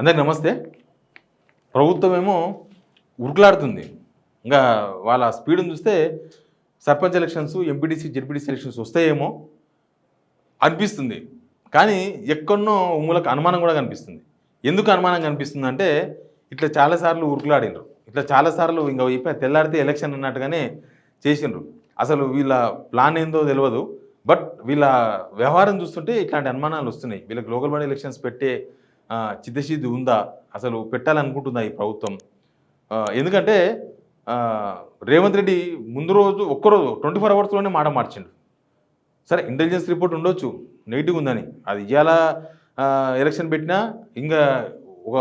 అందరికి నమస్తే. ప్రభుత్వం ఏమో ఉరుకులాడుతుంది. ఇంకా వాళ్ళ స్పీడ్‌ని చూస్తే sarpanch elections, MPTC, ZPTC elections వస్తాయేమో అనిపిస్తుంది. కానీ ఎక్కడనో మూలకు అనుమానం కూడా కనిపిస్తుంది. ఎందుకు అనుమానం కనిపిస్తుందంటే ఇట్లా చాలాసార్లు ఉరుకులాడినరు. ఇట్లా చాలాసార్లు ఇంక అయిపోయి తెల్లారితే ఎలక్షన్ అన్నట్టుగానే చేసిండ్రు. అసలు వీళ్ళ ప్లాన్ ఏందో తెలియదు. బట్ వీళ్ళ వ్యవహారం చూస్తుంటే ఇట్లాంటి అనుమానాలు వస్తున్నాయి. వీళ్ళకి లోకల్ బాడీ ఎలక్షన్స్ పెట్టే చిత్తశుద్ధి ఉందా? అసలు పెట్టాలనుకుంటుందా ఈ ప్రభుత్వం? ఎందుకంటే రేవంత్ రెడ్డి ముందు రోజు ఒక్కరోజు 24 అవర్స్‌లోనే మాట మార్చిండు. సరే ఇంటెలిజెన్స్ రిపోర్ట్ ఉండొచ్చు నెగిటివ్ ఉందని. అది ఇవాళ ఎలక్షన్ పెట్టినా ఇంకా ఒక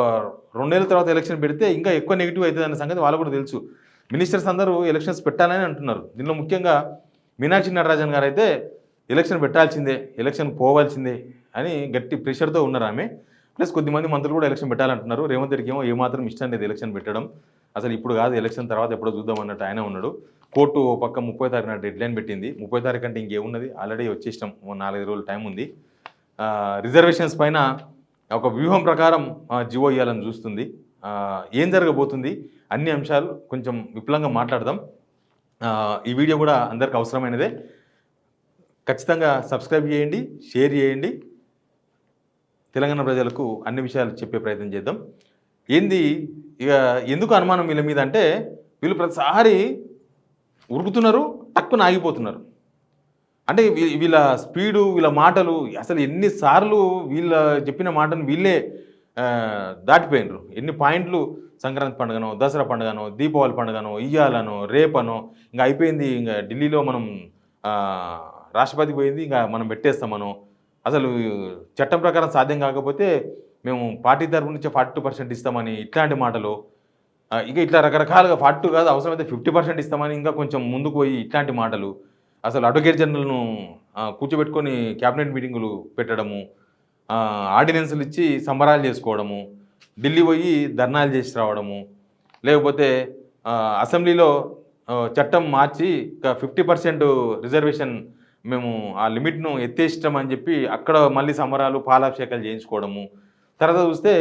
2 నెలల తర్వాత ఎలక్షన్ పెడితే ఇంకా ఎక్కువ నెగిటివ్ అవుతుంది అన్న సంగతి వాళ్ళకు కూడా తెలుసు. మినిస్టర్స్ అందరూ ఎలక్షన్స్ పెట్టాలని అంటున్నారు. దీనిలో ముఖ్యంగా మీనాక్షి నటరాజన్ గారు అయితే ఎలక్షన్ పెట్టాల్సిందే, ఎలక్షన్ పోవాల్సిందే అని గట్టి ప్రెషర్తో ఉన్నారు ఆమె. ప్లస్ కొద్దిమంది మంత్రులు కూడా ఎలక్షన్ పెట్టాలంటున్నారు. రేవంత్ రెడ్డికి ఏమో ఏమాత్రం ఇష్టం లేదు ఎలక్షన్ పెట్టడం. అసలు ఇప్పుడు కాదు, ఎలక్షన్ తర్వాత ఎప్పుడో చూద్దాం అన్నట్టు ఆయన ఉన్నాడు. కోర్టు పక్క 30 తారీఖున డెడ్లైన్ పెట్టింది. 30 తారీఖు అంటే ఇంకేమున్నది, ఆల్రెడీ వచ్చేసినాం, 4-5 రోజులు టైం ఉంది. రిజర్వేషన్స్ పైన ఒక వ్యూహం ప్రకారం జివో ఇవ్వాలని చూస్తుంది. ఏం జరగబోతుంది అన్ని అంశాలు కొంచెం విపులంగా మాట్లాడదాం. ఈ వీడియో కూడా అందరికి అవసరమైనదే. ఖచ్చితంగా సబ్స్క్రైబ్ చేయండి, షేర్ చేయండి. తెలంగాణ ప్రజలకు అన్ని విషయాలు చెప్పే ప్రయత్నం చేద్దాం. ఏంది ఇక ఎందుకు అనుమానం వీళ్ళ మీద అంటే వీళ్ళు ప్రతిసారి ఉరుకుతున్నారు, టక్కున ఆగిపోతున్నారు. అంటే వీళ్ళ స్పీడు, వీళ్ళ మాటలు అసలు ఎన్నిసార్లు వీళ్ళ చెప్పిన మాటను వీళ్ళే దాటిపోయినరు. ఎన్ని పాయింట్లు సంక్రాంతి పండుగనో, దసరా పండుగనో, దీపావళి పండుగనో, ఇయ్యాలనో, రేపనో ఇంకా అయిపోయింది. ఇంకా ఢిల్లీలో మనం రాష్ట్రపతి పోయింది, ఇంకా మనం పెట్టేస్తామనో, అసలు చట్టం ప్రకారం సాధ్యం కాకపోతే మేము పార్టీ తరపు నుంచి 42% ఇస్తామని ఇట్లాంటి మాటలు, ఇక ఇట్లా రకరకాలుగా 42 కాదు అవసరమైతే 50% ఇస్తామని ఇంకా కొంచెం ముందుకు పోయి ఇట్లాంటి మాటలు. అసలు అడ్వకేట్ జనరల్ను కూర్చోబెట్టుకొని క్యాబినెట్ మీటింగులు పెట్టడము, ఆర్డినెన్సులు ఇచ్చి సంబరాలు చేసుకోవడము, ఢిల్లీ పోయి ధర్నాలు చేసి రావడము, లేకపోతే అసెంబ్లీలో చట్టం మార్చి 50% రిజర్వేషన్ మేము ఆ లిమిట్ను ఎత్తేస్తాం అని చెప్పి అక్కడ మళ్ళీ సంబరాలు, పాలాభిషేకాలు చేయించుకోవడము, తర్వాత చూస్తే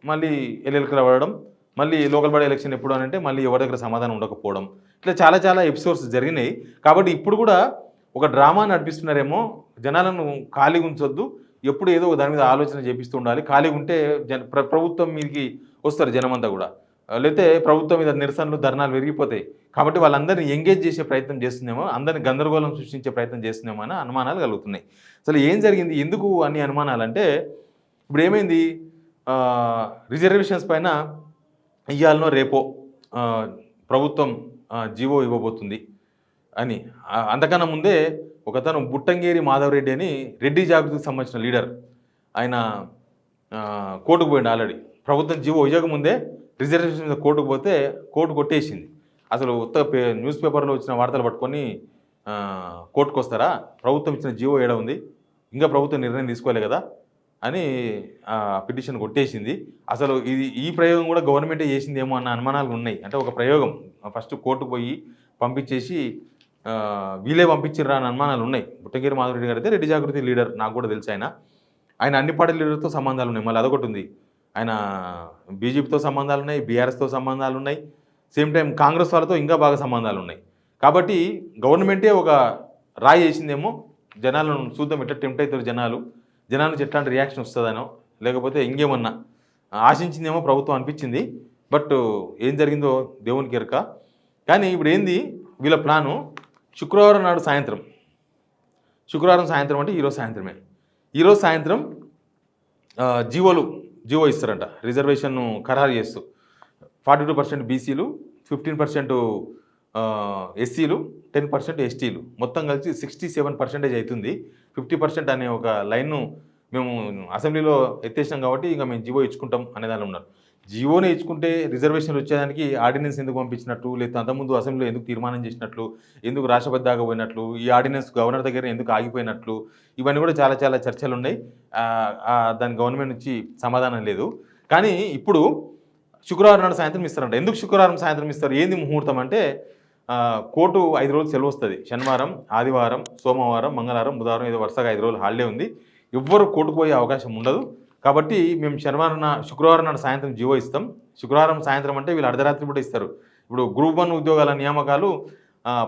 మళ్ళీ ఎల్ఎల్కి రావడం, మళ్ళీ లోకల్ బాడీ ఎలక్షన్ ఎప్పుడు అని అంటే మళ్ళీ ఎవరి దగ్గర సమాధానం ఉండకపోవడం, ఇట్లా చాలా చాలా ఎపిసోడ్స్ జరిగినాయి. కాబట్టి ఇప్పుడు కూడా ఒక డ్రామా నడిపిస్తున్నారేమో. జనాలను ఖాళీగా ఉంచొద్దు, ఎప్పుడు ఏదో దాని మీద ఆలోచన చేపిస్తూ ఉండాలి. ఖాళీగా ఉంటే ప్రభుత్వం మీదకి వస్తారు జనమంతా కూడా, లేకపోతే ప్రభుత్వం మీద నిరసనలు, ధర్నాలు పెరిగిపోతాయి. కాబట్టి వాళ్ళందరినీ ఎంగేజ్ చేసే ప్రయత్నం చేస్తుందేమో, అందరినీ గందరగోళం సృష్టించే ప్రయత్నం చేస్తుందేమో అని అనుమానాలు కలుగుతున్నాయి. అసలు ఏం జరిగింది, ఎందుకు అన్ని అనుమానాలు అంటే ఇప్పుడు ఏమైంది, రిజర్వేషన్స్ పైన ఇయ్యాలనో రేపో ప్రభుత్వం జీవో ఇవ్వబోతుంది అని. అంతకన్నా ముందే ఒకతను బుట్టంగేరి మాధవరెడ్డి అని రెడ్డి జాగృతికి సంబంధించిన లీడర్, ఆయన కోర్టుకు పోయిండు ఆల్రెడీ. ప్రభుత్వం జీవో ఇవ్వకముందే రిజర్వేషన్ మీద కోర్టుకు పోతే కోర్టు కొట్టేసింది. అసలు న్యూస్ పేపర్లో వచ్చిన వార్తలు పట్టుకొని కోర్టుకు వస్తారా, ప్రభుత్వం ఇచ్చిన జీవో ఏడ ఉంది, ఇంకా ప్రభుత్వం నిర్ణయం తీసుకోలే కదా అని పిటిషన్ కొట్టేసింది. అసలు ఈ ప్రయోగం కూడా గవర్నమెంటే చేసిందేమో అన్న అనుమానాలు ఉన్నాయి. అంటే ఒక ప్రయోగం ఫస్ట్ కోర్టుకు పోయి పంపించేసి వీళ్ళే పంపించిర్రా అని అనుమానాలు ఉన్నాయి. బుట్టంగేరి మాధవరెడ్డి గారు అయితే రెడ్డి జాగృతి లీడర్, నాకు కూడా తెలుసు. ఆయన అన్ని పార్టీ లీడర్తో సంబంధాలు ఉన్నాయి. మళ్ళీ అదొకటి ఉంది, ఆయన బీజేపీతో సంబంధాలు ఉన్నాయి, బీఆర్ఎస్తో సంబంధాలు ఉన్నాయి, సేమ్ టైం కాంగ్రెస్ వాళ్ళతో ఇంకా బాగా సంబంధాలు ఉన్నాయి. కాబట్టి గవర్నమెంటే ఒక రాయి చేసిందేమో, జనాలను చూద్దాం ఎట్లా టెంప్ట్ అవుతారు జనాల నుంచి ఎట్లాంటి రియాక్షన్ వస్తుందనో, లేకపోతే ఇంకేమన్నా ఆశించిందేమో ప్రభుత్వం అనిపించింది. బట్ ఏం జరిగిందో దేవునికి ఎరక. కానీ ఇప్పుడు ఏంది వీళ్ళ ప్లాను, శుక్రవారం సాయంత్రం అంటే ఈరోజు సాయంత్రమే, ఈరోజు సాయంత్రం జీవో ఇస్తారంట. రిజర్వేషన్ను ఖరారు చేస్తూ 42% బీసీలు, 15% ఎస్సీలు, 10% ఎస్టీలు, మొత్తం కలిసి 67% అవుతుంది. 50% అనే ఒక లైన్ను మేము అసెంబ్లీలో ఎత్తేసాం కాబట్టి ఇంకా మేము జీవో ఇచ్చుకుంటాం అనే దానిలో ఉన్నారు. జీవోనే ఇచ్చుకుంటే రిజర్వేషన్లు వచ్చేదానికి ఆర్డినెన్స్ ఎందుకు పంపించినట్లు, లేదా అంతకుముందు అసెంబ్లీలో ఎందుకు తీర్మానం చేసినట్లు, ఎందుకు రాష్ట్రపతి దాకా పోయినట్లు, ఈ ఆర్డినెన్స్ గవర్నర్ దగ్గర ఎందుకు ఆగిపోయినట్లు, ఇవన్నీ కూడా చాలా చాలా చర్చలు ఉన్నాయి. దాని గవర్నమెంట్ నుంచి సమాధానం లేదు. కానీ ఇప్పుడు శుక్రవారం నాడు సాయంత్రం ఇస్తారంట. ఎందుకు శుక్రవారం సాయంత్రం ఇస్తారు, ఏంది ముహూర్తం అంటే కోర్టు 5 రోజులు సెలవు వస్తుంది. శనివారం, ఆదివారం, సోమవారం, మంగళవారం, బుధవారం, ఏదో వరుసగా 5 రోజులు హాలిడే ఉంది. ఎవ్వరు కోర్టుకు పోయే అవకాశం ఉండదు. కాబట్టి మేము శుక్రవారం నాడు సాయంత్రం జీవో ఇస్తాం. శుక్రవారం సాయంత్రం అంటే వీళ్ళు అర్ధరాత్రి పూట ఇస్తారు. ఇప్పుడు గ్రూప్ 1 ఉద్యోగాల నియామకాలు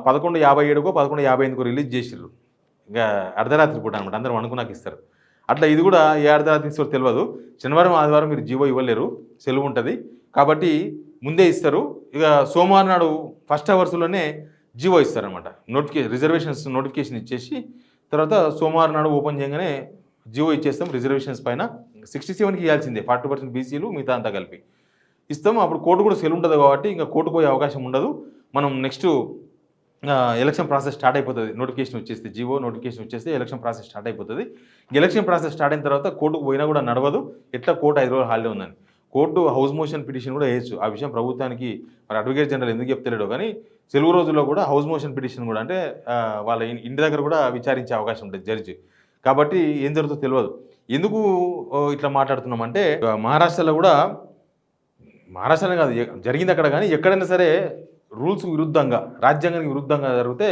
11:57కో 11:58కో రిలీజ్ చేసిర్రు. ఇంకా అర్ధరాత్రి పూట అనమాట, అందరూ అనుకున్నాక ఇస్తారు. అట్లా ఇది కూడా ఏ అర్ధరాత్రి ఇస్తారో తెలియదు. శనివారం ఆదివారం మీరు జీవో ఇవ్వలేరు, సెలవు ఉంటుంది. కాబట్టి ముందే ఇస్తారు. ఇక సోమవారం నాడు ఫస్ట్ అవర్స్లోనే జీవో ఇస్తారనమాట. రిజర్వేషన్స్ నోటిఫికేషన్ ఇచ్చేసి తర్వాత సోమవారం నాడు ఓపెన్ చేయగానే జీవో ఇచ్చేస్తాం. రిజర్వేషన్స్ పైన 67కి ఇవ్వాల్సిందే, 40% బీసీలు మిగతా అంతా కలిపి ఇస్తాం. అప్పుడు కోర్టు కూడా సెలవు ఉంటుంది కాబట్టి ఇంకా కోర్టు పోయే అవకాశం ఉండదు. మనం నెక్స్ట్ ఎలక్షన్ ప్రాసెస్ స్టార్ట్ అయిపోతుంది. నోటిఫికేషన్ వచ్చేస్తే, జీవో నోటిఫికేషన్ వచ్చేస్తే ఎలక్షన్ ప్రాసెస్ స్టార్ట్ అయిపోతుంది. ఎలక్షన్ ప్రాసెస్ స్టార్ట్ అయిన తర్వాత కోర్టుకు పోయినా కూడా నడవదు. ఎట్లా కోర్టు 5 రోజులు హాలిడే ఉందని కోర్టు హౌస్ మోషన్ పిటిషన్ కూడా వేయచ్చు. ఆ విషయం ప్రభుత్వానికి మరి అడ్వకేట్ జనరల్ ఎందుకు చెప్తలేడో కానీ సెలవు రోజుల్లో కూడా హౌస్ మోషన్ పిటిషన్ కూడా అంటే వాళ్ళ ఇంటి దగ్గర కూడా విచారించే అవకాశం ఉంటుంది జడ్జి. కాబట్టి ఏం జరుగుతుందో తెలియదు. ఎందుకు ఇట్లా మాట్లాడుతున్నామంటే మహారాష్ట్రలో కాదు జరిగింది అక్కడ, కానీ ఎక్కడైనా సరే రూల్స్ విరుద్ధంగా, రాజ్యాంగానికి విరుద్ధంగా జరిగితే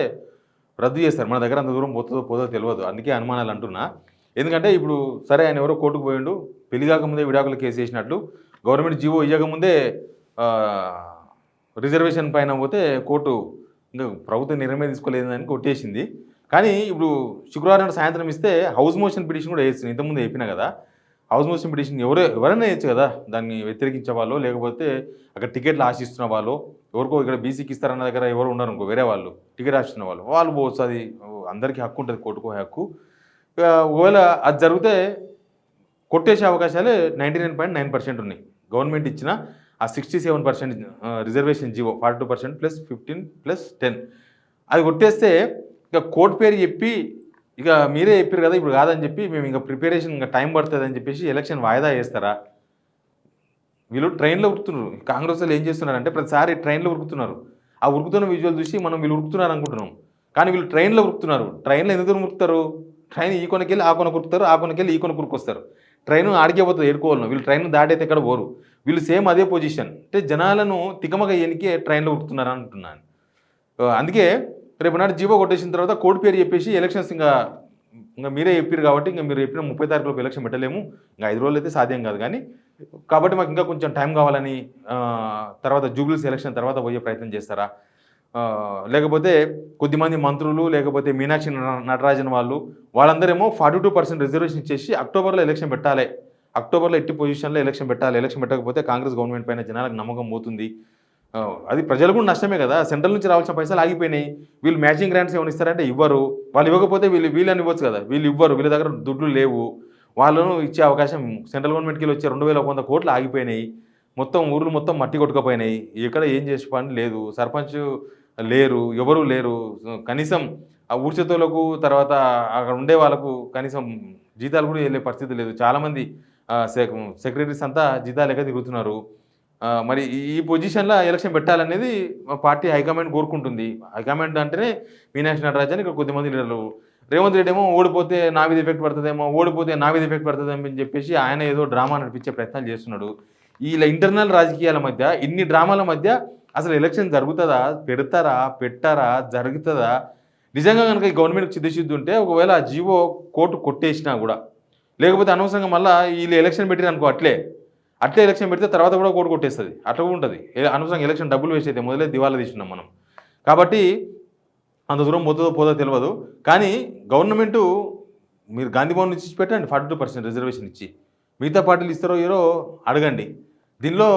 రద్దు చేస్తారు. మన దగ్గర అంత దూరం పోదో తెలియదు. అందుకే అనుమానాలు అంటున్నా. ఎందుకంటే ఇప్పుడు సరే ఆయన ఎవరో కోర్టుకు పోయిండు, పెళ్లి కాకముందే విడాకుల కేసు వేసినట్లు గవర్నమెంట్ జీవో ఇవ్వకముందే రిజర్వేషన్ పైన పోతే కోర్టు ఇంకా ప్రభుత్వం నిర్ణయం తీసుకోలేదని కొట్టేసింది. కానీ ఇప్పుడు శుక్రవారం సాయంత్రం ఇస్తే హౌస్ మోషన్ పిటిషన్ కూడా వేస్తుంది. ఇంతకుముందు అయిపోయినా కదా హౌస్ మోషన్ పిటిషన్ ఎవరైనా వేయచ్చు కదా, దాన్ని వ్యతిరేకించే వాళ్ళు, లేకపోతే అక్కడ టికెట్లు ఆశిస్తున్న వాళ్ళు, ఎవరికో ఇక్కడ బీసీకి ఇస్తారన్న దగ్గర ఎవరు ఉన్నారు అనుకో, వేరే వాళ్ళు టికెట్ ఆశిస్తున్న వాళ్ళు పోవచ్చు. అది అందరికీ హక్కు ఉంటుంది, కోర్టుకో హక్కు. ఒకవేళ అది జరిగితే కొట్టేసే అవకాశాలే 99.9% ఉన్నాయి. గవర్నమెంట్ ఇచ్చిన ఆ 67% రిజర్వేషన్ జీవో 42% + 15 + 10 అది కొట్టేస్తే ఇక కోర్టు పేరు చెప్పి ఇక మీరే చెప్పారు కదా ఇప్పుడు కాదని చెప్పి మేము ఇంకా ప్రిపరేషన్ ఇంకా టైం పడుతుంది అని చెప్పేసి ఎలక్షన్ వాయిదా వేస్తారా? వీళ్ళు ట్రైన్లో ఉరుకుతున్నారు. కాంగ్రెస్ వాళ్ళు ఏం చేస్తున్నారంటే ప్రతిసారి ట్రైన్లో ఉరుకుతున్నారు. ఆ ఉరుకుతున్న విజువల్ చూసి మనం వీళ్ళు ఉరుకుతున్నారు అనుకుంటున్నాం, కానీ వీళ్ళు ట్రైన్లో ఉరుకుతున్నారు. ట్రైన్లో ఎందుకు ఉరుకుతారు? ట్రైన్ ఈ కొనకెళ్ళి ఆ కొనకు ఉరుకుతారు, ఆ కొనకెళ్ళి ఈ కొనకు ఉరుకొస్తారు. ట్రైన్ ఆడికే పోతుంది, ఏడుకోవాలి. వీళ్ళు ట్రైన్ దాటైతే ఎక్కడ పోరు. వీళ్ళు సేమ్ అదే పొజిషన్. అంటే జనాలను తికమక ఎనికే ట్రైన్లో ఉరుకుతున్నారు అంటున్నాను. అందుకే రేపు నాడు జీవో కొట్టేసిన తర్వాత కోర్టు పేరు చెప్పేసి ఎలక్షన్స్ ఇంకా మీరే చెప్పారు కాబట్టి ఇంకా మీరు చెప్పిన 30 తారీఖులోపు ఎలక్షన్ పెట్టలేము, ఇంకా 5 రోజులు అయితే సాధ్యం కాదు. కానీ కాబట్టి మాకు ఇంకా కొంచెం టైం కావాలని తర్వాత జూబ్లీస్ ఎలక్షన్ తర్వాత పోయే ప్రయత్నం చేస్తారా? లేకపోతే కొద్దిమంది మంత్రులు, లేకపోతే మీనాక్షి నటరాజన్ వాళ్ళందరేమో 42% రిజర్వేషన్ ఇచ్చేసి అక్టోబర్లో ఎలక్షన్ పెట్టాలి, అక్టోబర్లో ఎట్టి పొజిషన్లో ఎలక్షన్ పెట్టాలి, ఎలక్షన్ పెట్టకపోతే కాంగ్రెస్ గవర్నమెంట్ పైన జనాలకు నమ్మకం పోతుంది, అది ప్రజలు కూడా నష్టమే కదా. సెంట్రల్ నుంచి రావాల్సిన పైసలు ఆగిపోయినాయి. వీళ్ళు మ్యాచింగ్ గ్రాంట్స్ ఏమైనా ఇస్తారంటే ఇవ్వరు. వాళ్ళు ఇవ్వకపోతే వీళ్ళని ఇవ్వచ్చు కదా, వీళ్ళు ఇవ్వరు, వీళ్ళ దగ్గర దుడ్లు లేవు. వాళ్ళను ఇచ్చే అవకాశం సెంట్రల్ గవర్నమెంట్కి వెళ్ళి వచ్చే 2100 కోట్లు ఆగిపోయినాయి. మొత్తం ఊర్లు మొత్తం మట్టి కొట్టుకుపోయినాయి. ఎక్కడ ఏం చేసే పని లేదు, సర్పంచ్ లేరు, ఎవరు లేరు. కనీసం ఆ ఊర్చేతులకు తర్వాత అక్కడ ఉండే వాళ్ళకు కనీసం జీతాలు కూడా వెళ్ళే పరిస్థితి లేదు. చాలామంది సెక్రటరీస్ అంతా జీతాలు ఎక్కడ తిరుగుతున్నారు. మరి ఈ పొజిషన్లో ఎలక్షన్ పెట్టాలనేది పార్టీ హైకమాండ్ కోరుకుంటుంది. హైకమాండ్ అంటేనే మీనాక్షి నటరాజన్, ఇక్కడ కొద్దిమంది లీడర్లు. రేవంత్ రెడ్డి ఏమో ఓడిపోతే నా మీద ఎఫెక్ట్ పడుతుందేమో, ఓడిపోతే నా మీద ఎఫెక్ట్ పడుతుందేమో అని చెప్పేసి ఆయన ఏదో డ్రామా నడిపించే ప్రయత్నాలు చేస్తున్నాడు. ఇలా ఇంటర్నల్ రాజకీయాల మధ్య, ఇన్ని డ్రామాల మధ్య అసలు ఎలక్షన్ జరుగుతుందా, పెడతారా, పెట్టారా, జరుగుతుందా? నిజంగా కనుక ఈ గవర్నమెంట్కి చిత్తశుద్ధి ఉంటే ఒకవేళ ఆ జీవో కోర్టు కొట్టేసినా కూడా, లేకపోతే అనవసరంగా మళ్ళీ వీళ్ళు ఎలక్షన్ పెట్టిన అనుకో అట్లే ఎలక్షన్ పెడితే తర్వాత కూడా కోర్టు కొట్టేస్తుంది. అట్లా కూడా ఉంటుంది. అనవసరంగా ఎలక్షన్ డబ్బులు వేస్ట్ అయితే మొదలే దివాలా తీసుకున్నాం మనం. కాబట్టి అంత దూరం పోదో తెలియదు. కానీ గవర్నమెంటు మీరు గాంధీభవన్ నుంచి ఇచ్చి పెట్టండి 42% రిజర్వేషన్ ఇచ్చి, మిగతా పార్టీలు ఇస్తారో ఏరో అడగండి. దీనిలో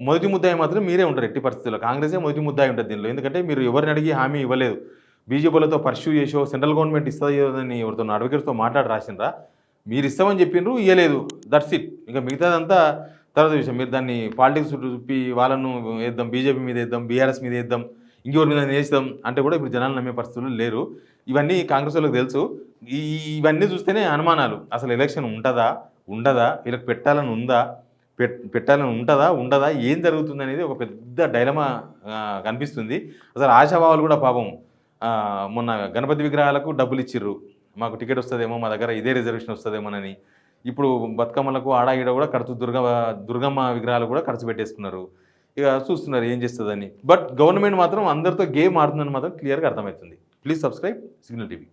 మొదటి ముద్దాయి మాత్రం మీరే ఉంటారు ఎట్టి పరిస్థితుల్లో. కాంగ్రెసే మొదటి ముద్దాయి ఉంటుంది దీనిలో. ఎందుకంటే మీరు ఎవరిని అడిగి హామీ ఇవ్వలేదు. బీజేపీలతో పర్స్యూ చేసో సెంట్రల్ గవర్నమెంట్ ఇస్తుందని ఎవరితో అడ్వకేట్స్తో మాట్లాడి రాసిండ్రా, మీరు ఇస్తామని చెప్పిండ్రు, ఇవ్వలేదు, దట్స్ ఇట్. ఇంకా మిగతాదంతా తర్వాత విషయం. మీరు దాన్ని పాలిటిక్స్ చూపి వాళ్ళను వేద్దాం, బీజేపీ మీద వేద్దాం, బీఆర్ఎస్ మీద వేద్దాం, ఇంకెవరి మీద వేద్దాం అంటే కూడా ఇప్పుడు జనాలు నమ్మే పరిస్థితులు లేరు. ఇవన్నీ కాంగ్రెస్ వాళ్ళకి తెలుసు. ఇవన్నీ చూస్తేనే అనుమానాలు. అసలు ఎలక్షన్ ఉంటుందా, ఉండదా, వీళ్ళకి పెట్టాలని ఉందా, పెట్టాలని ఉండదా, ఏం జరుగుతుంది అనేది ఒక పెద్ద డైలమా కనిపిస్తుంది. అసలు ఆశాభావాలు కూడా పాపం మొన్న గణపతి విగ్రహాలకు డబ్బులు ఇచ్చిర్రు, మాకు టికెట్ వస్తుందేమో, మా దగ్గర ఇదే రిజర్వేషన్ వస్తుందేమోనని. ఇప్పుడు బతుకమ్మలకు ఆడాగిడ కూడా ఖర్చు, దుర్గమ్మ విగ్రహాలు కూడా ఖర్చు పెట్టేసుకున్నారు. ఇక చూస్తున్నారు ఏం చేస్తుందని. బట్ గవర్నమెంట్ మాత్రం అందరితో గేమ్ ఆడుతుందని మాత్రం క్లియర్గా అర్థమవుతుంది. Please subscribe signal TV.